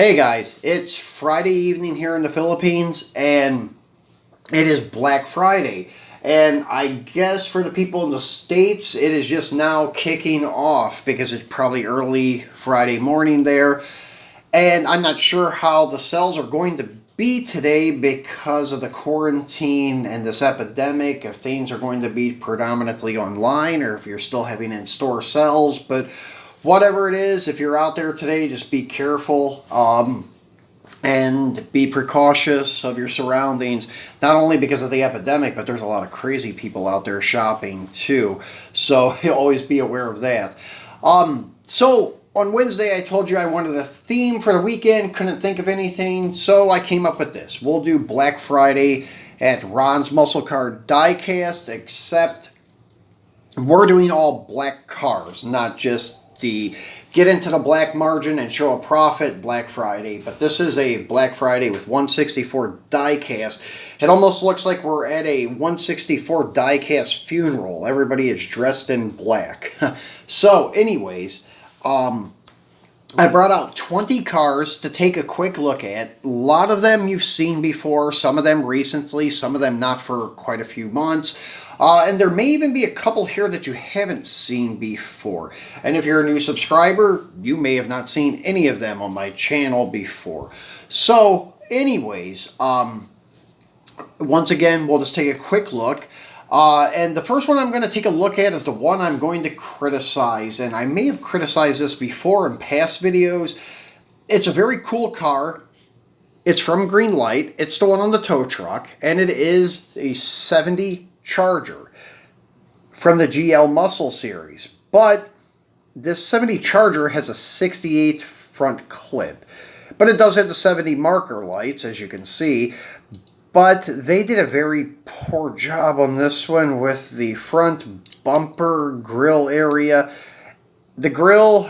Hey guys, it's Friday evening here in the Philippines and it is Black Friday. And I guess for the people in the States, it is just now kicking off because it's probably early Friday morning there. And I'm not sure how the sales are going to be today because of the quarantine and this epidemic, if things are going to be predominantly online or if you're still having in-store sales. But whatever it is, if you're out there today, just be careful and be precautious of your surroundings, not only because of the epidemic, but there's a lot of crazy people out there shopping too. So always be aware of that. So on Wednesday, I told you I wanted a theme for the weekend, couldn't think of anything, so I came up with this. We'll do Black Friday at Ron's Muscle Car Diecast, except we're doing all black cars, not just the get into the black margin and show a profit Black Friday, but this is a Black Friday with 164 diecast. It almost looks like we're at a 164 diecast funeral. Everybody is dressed in black. So anyways, I brought out 20 cars to take a quick look at. A lot of them you've seen before, some of them recently, some of them not for quite a few months. And there may even be a couple here that you haven't seen before. And if you're a new subscriber, you may have not seen any of them on my channel before. So, anyways, once again, we'll just take a quick look. And the first one I'm going to take a look at is the one I'm going to criticize. And I may have criticized this before in past videos. It's a very cool car. It's from Greenlight. It's the one on the tow truck. And it is a 70 Charger from the GL Muscle series, but this 70 Charger has a 68 front clip, but it does have the 70 marker lights, as you can see. But they did a very poor job on this one with the front bumper grill area. The grill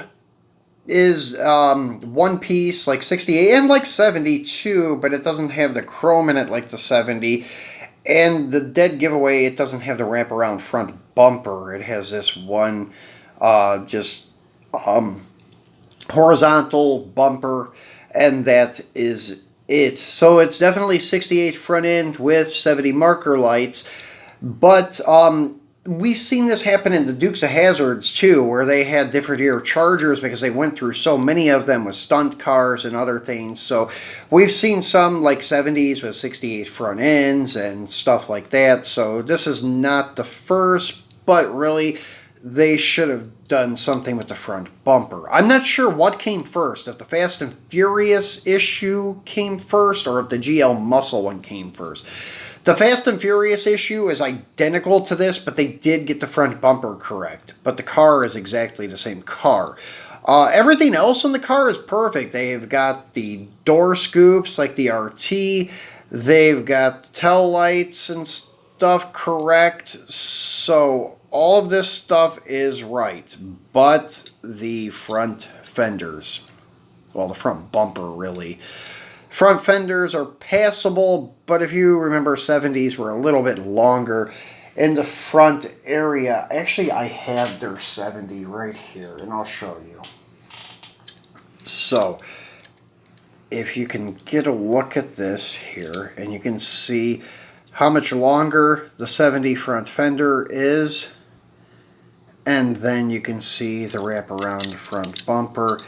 is one piece, like 68 and like 72, but it doesn't have the chrome in it like the 70. And the dead giveaway, it doesn't have the wraparound front bumper. It has this one horizontal bumper, and that is it. So it's definitely 68 front end with 70 marker lights. But we've seen this happen in the Dukes of Hazzards too, where they had different year Chargers because they went through so many of them with stunt cars and other things. So we've seen some like 70s with 68 front ends and stuff like that. So this is not the first, but really they should have done something with the front bumper. I'm not sure what came first, if the Fast and Furious issue came first or if the GL Muscle one came first. The Fast and Furious issue is identical to this, but they did get the front bumper correct. But the car is exactly the same car. Everything else in the car is perfect. They've got the door scoops like the RT. They've got tail lights and stuff correct. So all of this stuff is right. But the front fenders, well, the front bumper really. Front fenders are passable, but if you remember, 70s were a little bit longer in the front area. Actually, I have their 70 right here, and I'll show you. So, if you can get a look at this here, and you can see how much longer the 70 front fender is, and then you can see the wraparound front bumper.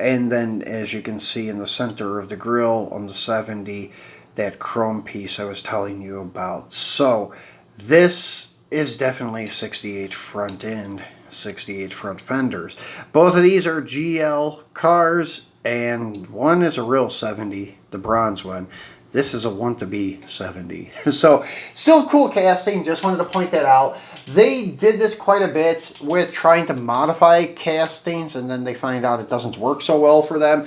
And then, as you can see in the center of the grill on the 70, that chrome piece I was telling you about. So, this is definitely 68 front end, 68 front fenders. Both of these are GL cars, and one is a real 70, the bronze one. This is a want-to-be 70. So, still cool casting, just wanted to point that out. They did this quite a bit with trying to modify castings, and then they find out it doesn't work so well for them.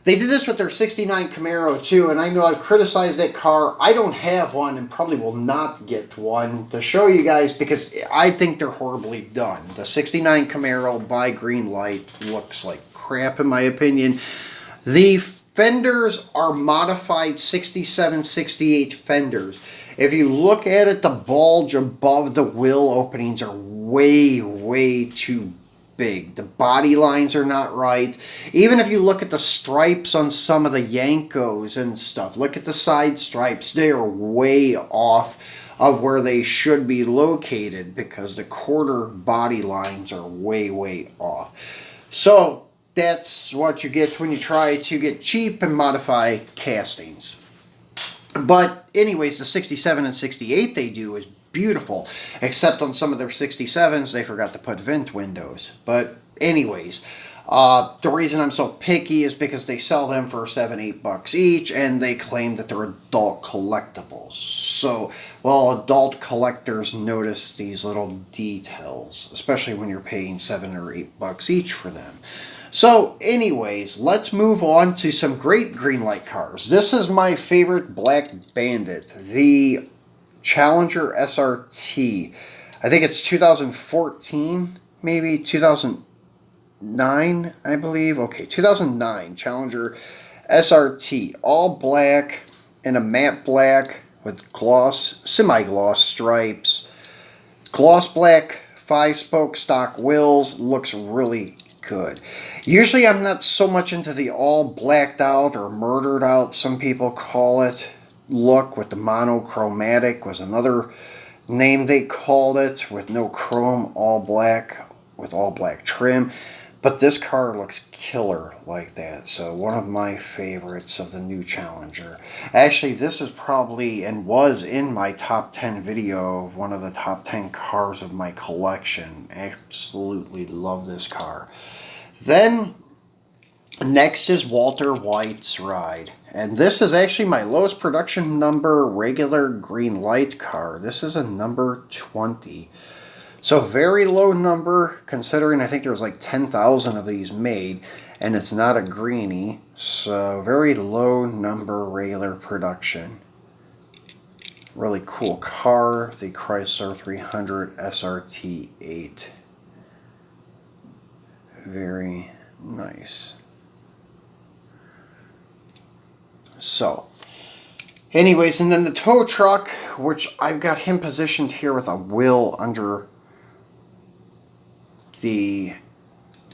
They did this with their 69 Camaro too, and I know I've criticized that car. I don't have one and probably will not get one to show you guys because I think they're horribly done. The 69 Camaro by Greenlight looks like crap in my opinion. The fenders are modified 67, 68 fenders. If you look at it, the bulge above the wheel openings are way, way too big. The body lines are not right. Even if you look at the stripes on some of the Yankos and stuff, look at the side stripes. They are way off of where they should be located because the quarter body lines are way, way off. So that's what you get when you try to get cheap and modify castings. But anyways, the 67 and 68 they do is beautiful, except on some of their 67s they forgot to put vent windows. But anyways, the reason I'm so picky is because they sell them for $7-8 each, and they claim that they're adult collectibles. So, well, adult collectors notice these little details, especially when you're paying $7 or $8 each for them. So anyways, let's move on to some great Greenlight cars. This is my favorite Black Bandit, the Challenger SRT. I think it's 2014, maybe 2009, I believe. Okay, 2009 Challenger SRT, all black and a matte black with gloss, semi-gloss stripes, gloss black 5-spoke stock wheels. Looks really good. Usually I'm not so much into the all blacked out or murdered out, some people call it, look, with the monochromatic was another name they called it, with no chrome, all black with all black trim. But this car looks killer like that. So one of my favorites of the new Challenger. Actually, this is probably and was in my top 10 video of one of the top 10 cars of my collection. Absolutely love this car. Then next is Walter White's ride. And this is actually my lowest production number regular Greenlight car. This is a number 20. So very low number, considering I think there's like 10,000 of these made, and it's not a greenie, so very low number regular production. Really cool car, the Chrysler 300 SRT 8. Very nice. So, anyways, and then the tow truck, which I've got him positioned here with a wheel under the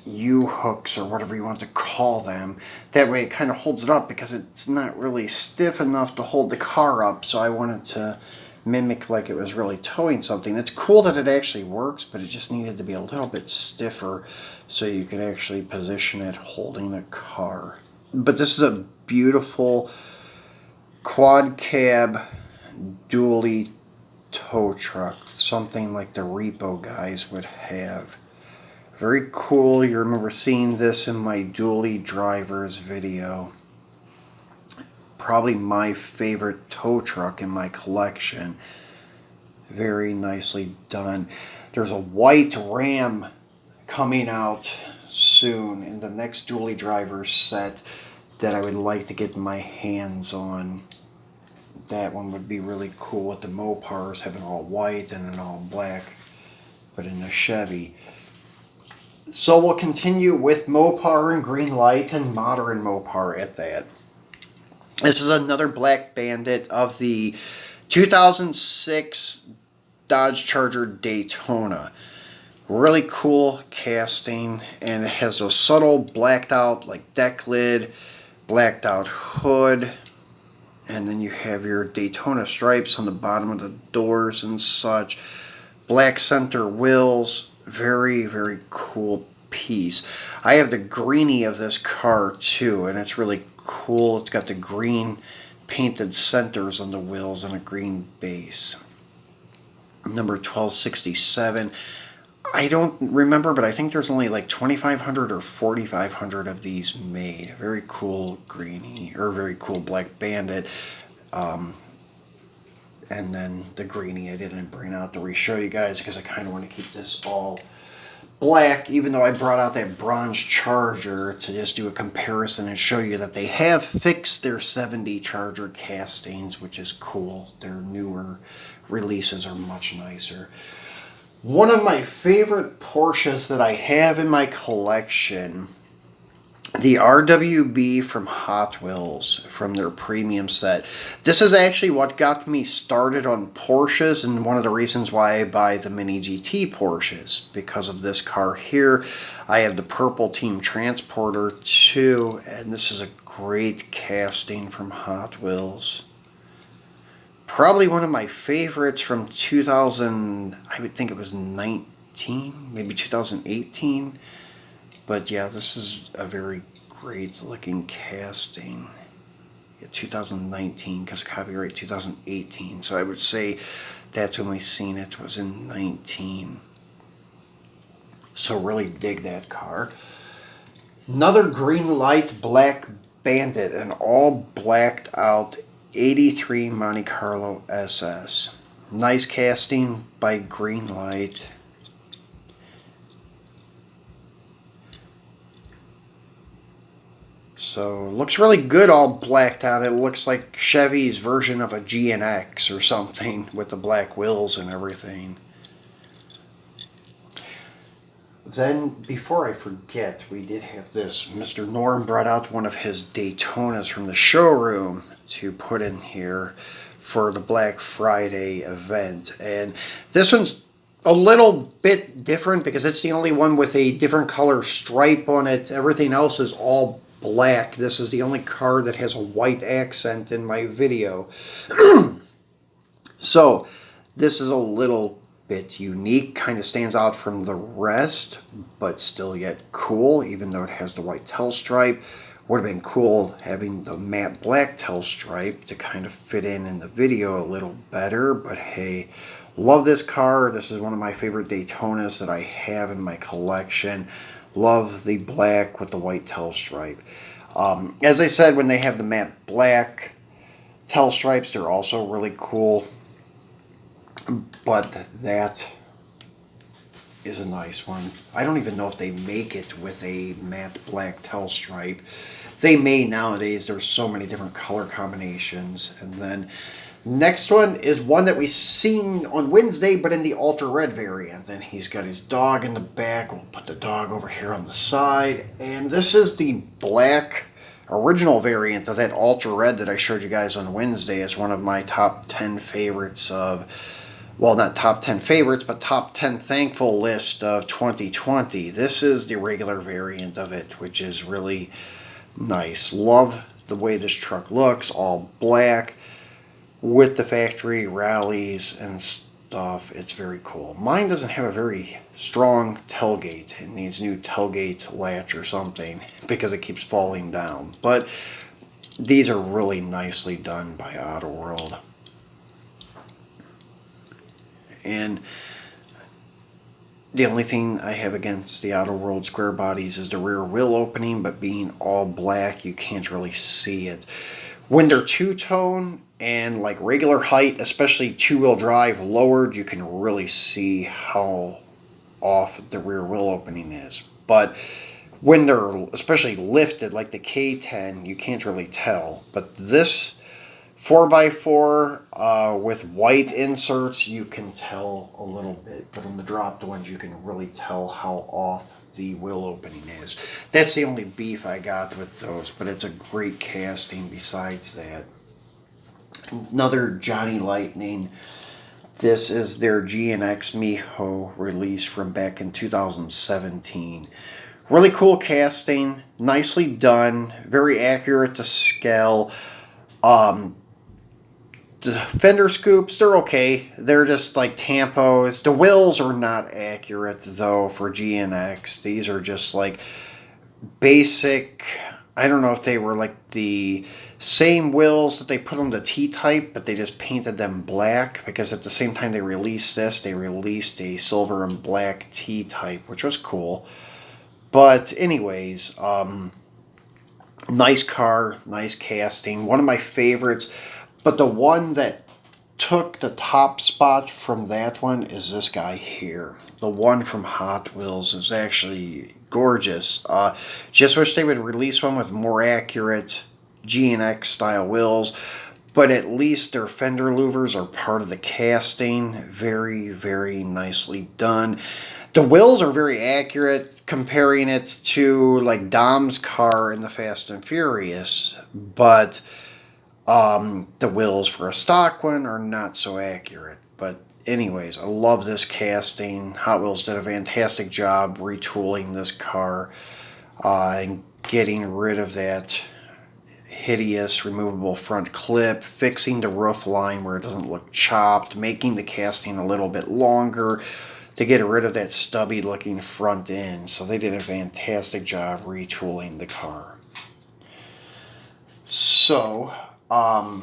U-hooks or whatever you want to call them. That way it kind of holds it up because it's not really stiff enough to hold the car up, so I wanted to mimic like it was really towing something. It's cool that it actually works, but it just needed to be a little bit stiffer so you could actually position it holding a car. But this is a beautiful quad cab dually tow truck, something like the repo guys would have. Very cool. You remember seeing this in my dually drivers video. Probably my favorite tow truck in my collection. Very nicely done. There's a white Ram coming out soon in the next dually drivers set that I would like to get my hands on. That one would be really cool with the Mopars having all white and an all black, but in a Chevy. So we'll continue with Mopar and Greenlight and modern Mopar at that. This is another Black Bandit of the 2006 Dodge Charger Daytona. Really cool casting, and it has those subtle blacked out like deck lid, blacked out hood, and then you have your Daytona stripes on the bottom of the doors and such. Black center wheels. Very, very cool piece. I have the greenie of this car too, and it's really cool. It's got the green painted centers on the wheels and a green base. Number 1267. I don't remember, but I think there's only like 2,500 or 4,500 of these made. Very cool greenie, or very cool Black Bandit. And then the greenie I didn't bring out to re-show you guys because I kind of want to keep this all black, even though I brought out that bronze Charger to just do a comparison and show you that they have fixed their 70 Charger castings, which is cool. Their newer releases are much nicer. One of my favorite Porsches that I have in my collection, the RWB from Hot Wheels from their premium set. This is actually what got me started on Porsches, and one of the reasons why I buy the Mini GT Porsches, because of this car here. I have the Purple Team Transporter too, and this is a great casting from Hot Wheels. Probably one of my favorites from 2000, I would think it was 19, maybe 2018. But yeah, this is a very great looking casting. Yeah, 2019, because copyright 2018. So I would say that's when we seen it, was in 19. So really dig that car. Another Greenlight Black Bandit, an all blacked out 83 Monte Carlo SS. Nice casting by Greenlight. So, looks really good all blacked out. It looks like Chevy's version of a GNX or something with the black wheels and everything. Then, before I forget, we did have this. Mr. Norm brought out one of his Daytonas from the showroom to put in here for the Black Friday event. And this one's a little bit different because it's the only one with a different color stripe on it. Everything else is all black. This is the only car that has a white accent in my video. So this is a little bit unique, kind of stands out from the rest, but still yet cool, even though it has the white tail stripe. Would have been cool having the matte black tail stripe to kind of fit in the video a little better, but hey, love this car. This is one of my favorite Daytonas that I have in my collection. Love the black with the white tail stripe. As I said, when they have the matte black tail stripes, they're also really cool. But that is a nice one. I don't even know if they make it with a matte black tail stripe. They may nowadays. There's so many different color combinations. And then next one is one that we seen on Wednesday, but in the ultra red variant. And he's got his dog in the back. We'll put the dog over here on the side. And this is the black original variant of that ultra red that I showed you guys on Wednesday. It's one of my top 10 favorites of, well, not top 10 favorites, but top 10 thankful list of 2020. This is the regular variant of it, which is really nice. Love the way this truck looks, all black with the factory rallies and stuff. It's very cool. Mine doesn't have a very strong tailgate. It needs new tailgate latch or something because it keeps falling down. But these are really nicely done by Autoworld. And the only thing I have against the Autoworld square bodies is the rear wheel opening, but being all black, you can't really see it. When they're two-tone and like regular height, especially two-wheel drive lowered, you can really see how off the rear wheel opening is. But when they're especially lifted, like the K10, you can't really tell. But this 4x4 with white inserts, you can tell a little bit. But on the dropped ones, you can really tell how off the wheel opening is. That's the only beef I got with those, but it's a great casting besides that. Another Johnny Lightning. This is their GNX Miho release from back in 2017. Really cool casting, nicely done, very accurate to scale. The fender scoops, they're okay. They're just like tampos. The wheels are not accurate though for GNX. These are just like basic. I don't know if they were like the same wheels that they put on the T-Type, but they just painted them black because at the same time they released this, they released a silver and black T-Type, which was cool. But anyways, nice car, nice casting. One of my favorites. But the one that took the top spot from that one is this guy here. The one from Hot Wheels is actually gorgeous. Just wish they would release one with more accurate GNX style wheels. But at least their fender louvers are part of the casting. Very, very nicely done. The wheels are very accurate, comparing it to like Dom's car in the Fast and Furious, but the wheels for a stock one are not so accurate. But anyways, I love this casting. Hot Wheels did a fantastic job retooling this car and getting rid of that hideous removable front clip, fixing the roof line where it doesn't look chopped, making the casting a little bit longer to get rid of that stubby looking front end. So they did a fantastic job retooling the car. So now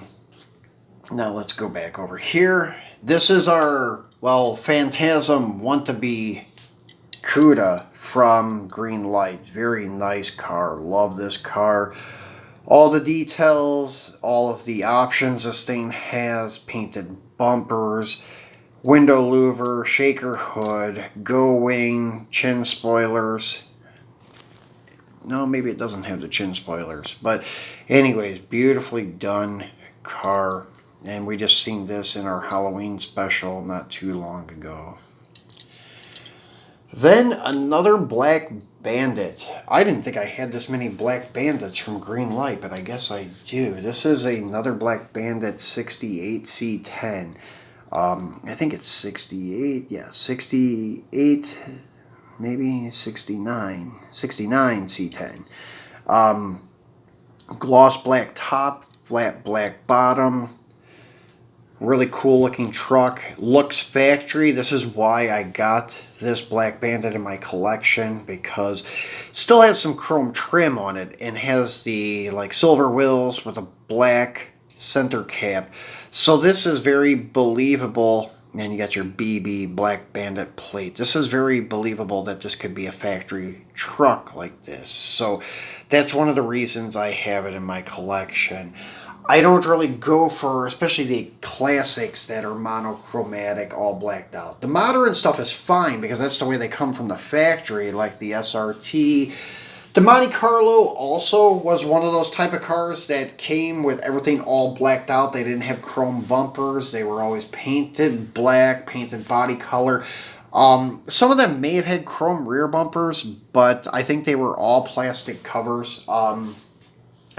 let's go back over here. This is our, well, Phantasm want-to-be Cuda from Greenlight. Very nice car. Love this car. All the details, all of the options this thing has, painted bumpers, window louver, shaker hood, go wing, chin spoilers. No, maybe it doesn't have the chin spoilers. But anyways, beautifully done car. And we just seen this in our Halloween special not too long ago. Then another Black Bandit. I didn't think I had this many Black Bandits from Greenlight, but I guess I do. This is another Black Bandit 68C10. I think it's 68. Yeah, 68, maybe 69. 69 C10. Gloss black top, flat black bottom. Really cool looking truck. Looks factory. This is why I got this Black Bandit in my collection, because it still has some chrome trim on it and has the like silver wheels with a black center cap. So this is very believable. And you got your BB Black Bandit plate. This is very believable that this could be a factory truck like this. So that's one of the reasons I have it in my collection. I don't really go for, especially the classics that are monochromatic, all blacked out. The modern stuff is fine because that's the way they come from the factory, like the SRT. The Monte Carlo also was one of those type of cars that came with everything all blacked out. They didn't have chrome bumpers. They were always painted black, painted body color. Some of them may have had chrome rear bumpers, but I think they were all plastic covers.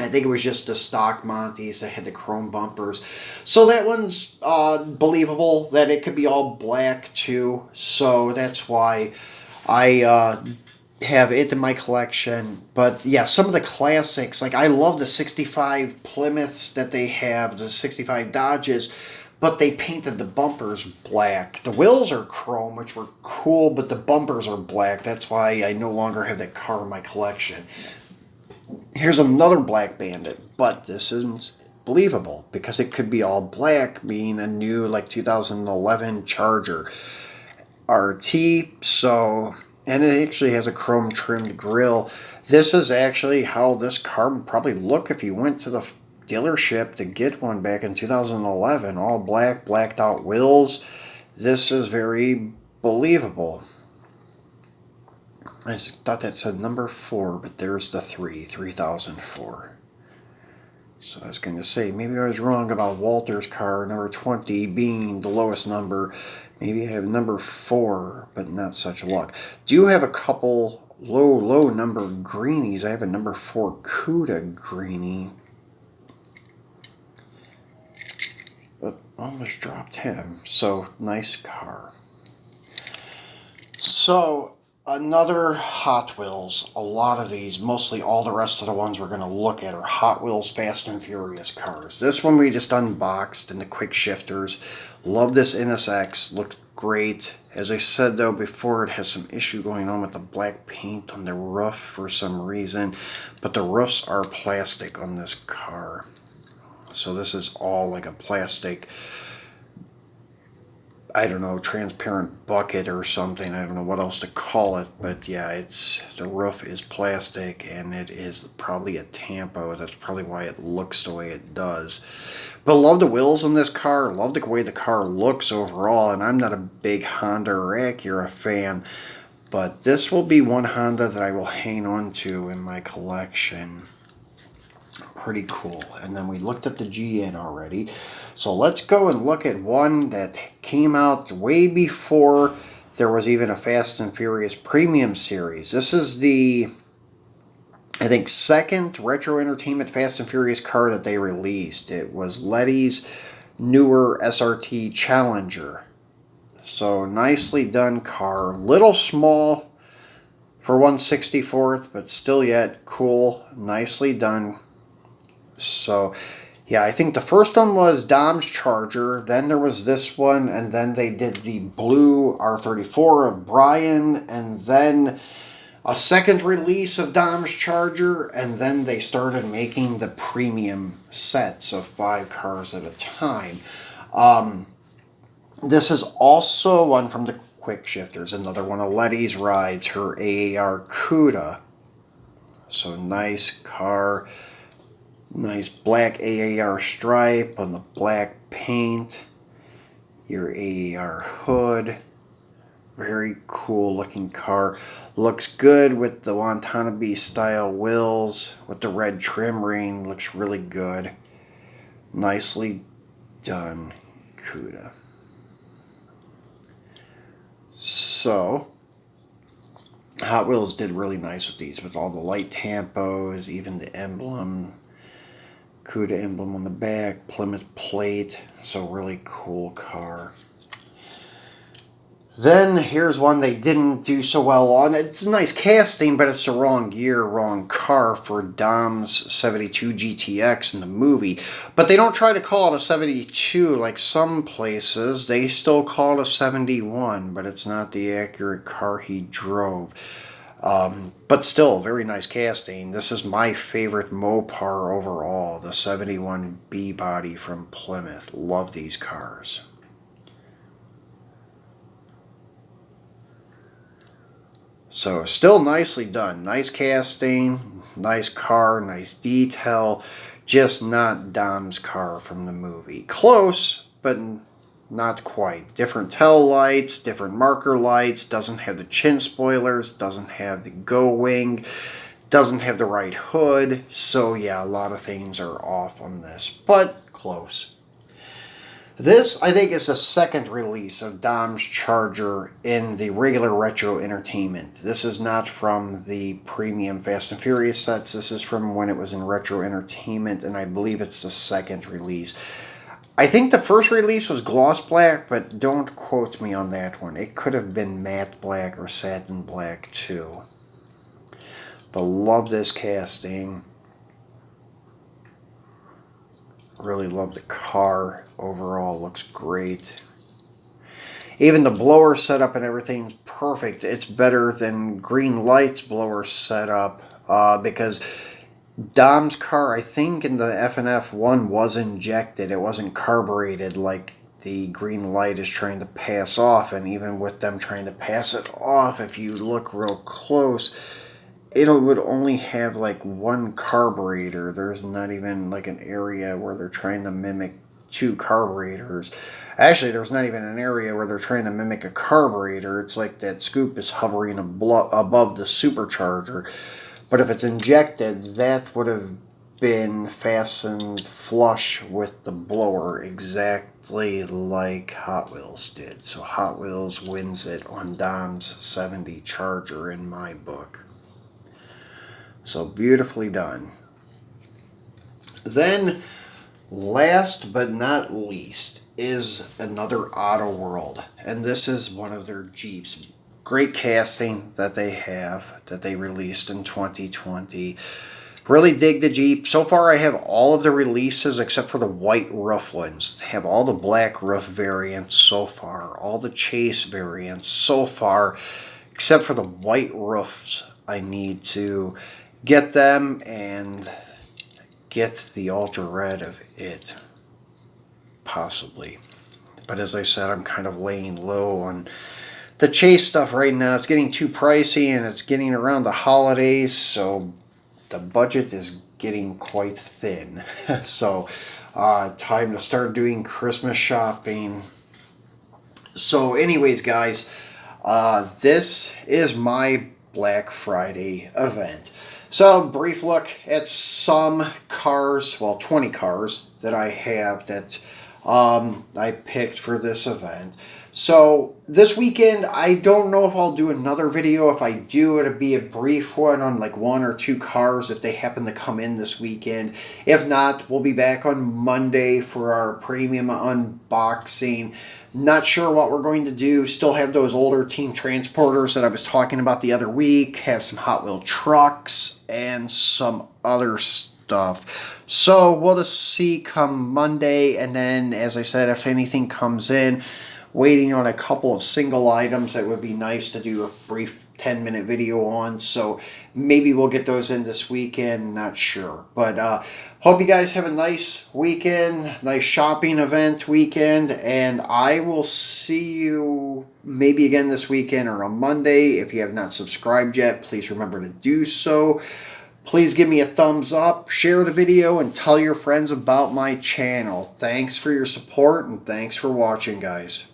I think it was just the stock Montes that had the chrome bumpers. So that one's believable that it could be all black too. So that's why I have it in my collection. But yeah, some of the classics, like I love the 65 Plymouths that they have, the 65 Dodges, but they painted the bumpers black. The wheels are chrome, which were cool, but the bumpers are black. That's why I no longer have that car in my collection. Here's another Black Bandit, but this is believable because it could be all black, being a new like 2011 Charger RT. So, and it actually has a chrome trimmed grille. This is actually how this car would probably look if you went to the dealership to get one back in 2011. All black, blacked out wheels. This is very believable. I thought that said number 4, but there's the 3004. So I was going to say, maybe I was wrong about Walter's car, number 20 being the lowest number. Maybe I have number 4, but not such luck. Do have a couple low number greenies. I have a number 4 Cuda greenie. But almost dropped him. So, nice car. So, another Hot Wheels. A lot of these, mostly all the rest of the ones we're going to look at are Hot Wheels Fast and Furious cars. This one we just unboxed in the quick shifters. Love this NSX. Looked great. As I said though before, it has some issue going on with the black paint on the roof for some reason. But the roofs are plastic on this car. So this is all like a plastic, I don't know, transparent bucket or something. I don't know what else to call it, but yeah, it's the roof is plastic and it is probably a tampo. That's probably why it looks the way it does. But love the wheels on this car. Love the way the car looks overall. And I'm not a big Honda or Acura fan, but this will be one Honda that I will hang on to in my collection. Pretty cool. And then we looked at the GN already. So let's go and look at one that came out way before there was even a Fast and Furious Premium Series. This is the, I think, second Retro Entertainment Fast and Furious car that they released. It was Letty's newer SRT Challenger. So nicely done car. Little small for 1/64th, but still yet cool. Nicely done. So yeah, I think the first one was Dom's Charger, then there was this one, and then they did the blue R34 of Brian, and then a second release of Dom's Charger, and then they started making the premium sets of 5 cars at a time. This is also one from the Quick Shifters, another one of Letty's rides, her AAR CUDA. So nice car. Nice black AAR stripe on the black paint. Your AAR hood. Very cool looking car. Looks good with the Watanabe style wheels. With the red trim ring. Looks really good. Nicely done, CUDA. So, Hot Wheels did really nice with these. With all the light tampos. Even the emblem. CUDA emblem on the back, Plymouth plate, so really cool car. Then here's one they didn't do so well on. It's a nice casting, but it's the wrong year, wrong car for Dom's 72 GTX in the movie. But they don't try to call it a 72 like some places. They still call it a 71, but it's not the accurate car he drove. But still, very nice casting. This is my favorite Mopar overall, the 71B body from Plymouth. Love these cars. So, still nicely done. Nice casting, nice car, nice detail. Just not Dom's car from the movie. Close, but not quite. Different tail lights, different marker lights, doesn't have the chin spoilers, doesn't have the go wing, doesn't have the right hood. So yeah, a lot of things are off on this, but close. This, I think, is the second release of Dom's Charger in the regular Retro Entertainment. This is not from the premium Fast and Furious sets. This is from when it was in Retro Entertainment, and I believe it's the second release. I think the first release was gloss black, but don't quote me on that one. It could have been matte black or satin black too. But love this casting. Really love the car. Overall looks great. Even the blower setup and everything's perfect. It's better than Greenlight's blower setup because Dom's car, I think in the FNF 1 was injected. It wasn't carbureted like the Greenlight is trying to pass off. And even with them trying to pass it off, if you look real close, it would only have like one carburetor. There's not even like an area where they're trying to mimic 2 carburetors. Actually, there's not even an area where they're trying to mimic a carburetor. It's like that scoop is hovering above the supercharger. But if it's injected, that would have been fastened flush with the blower, exactly like Hot Wheels did. So Hot Wheels wins it on Dom's 70 Charger in my book. So beautifully done. Then, last but not least, is another Autoworld. And this is one of their Jeeps. Great casting that they have, that they released in 2020. Really dig the Jeep. So far I have all of the releases except for the white roof ones. I have all the black roof variants so far. All the chase variants so far. Except for the white roofs. I need to get them and get the ultra red of it. Possibly. But as I said, I'm kind of laying low on the chase stuff right now. It's getting too pricey and it's getting around the holidays, so the budget is getting quite thin. So time to start doing Christmas shopping. So anyways, guys, this is my Black Friday event. So brief look at some cars, well 20 cars that I have that I picked for this event. So this weekend, I don't know if I'll do another video. If I do, it'll be a brief one on like 1 or 2 cars if they happen to come in this weekend. If not, we'll be back on Monday for our premium unboxing. Not sure what we're going to do. Still have those older team transporters that I was talking about the other week. Have some Hot Wheel trucks and some other stuff. So we'll just see come Monday. And then, as I said, if anything comes in, waiting on a couple of single items that would be nice to do a brief 10-minute video on. So maybe we'll get those in this weekend. Not sure. But hope you guys have a nice weekend, nice shopping event weekend. And I will see you maybe again this weekend or on Monday. If you have not subscribed yet, please remember to do so. Please give me a thumbs up, share the video, and tell your friends about my channel. Thanks for your support, and thanks for watching, guys.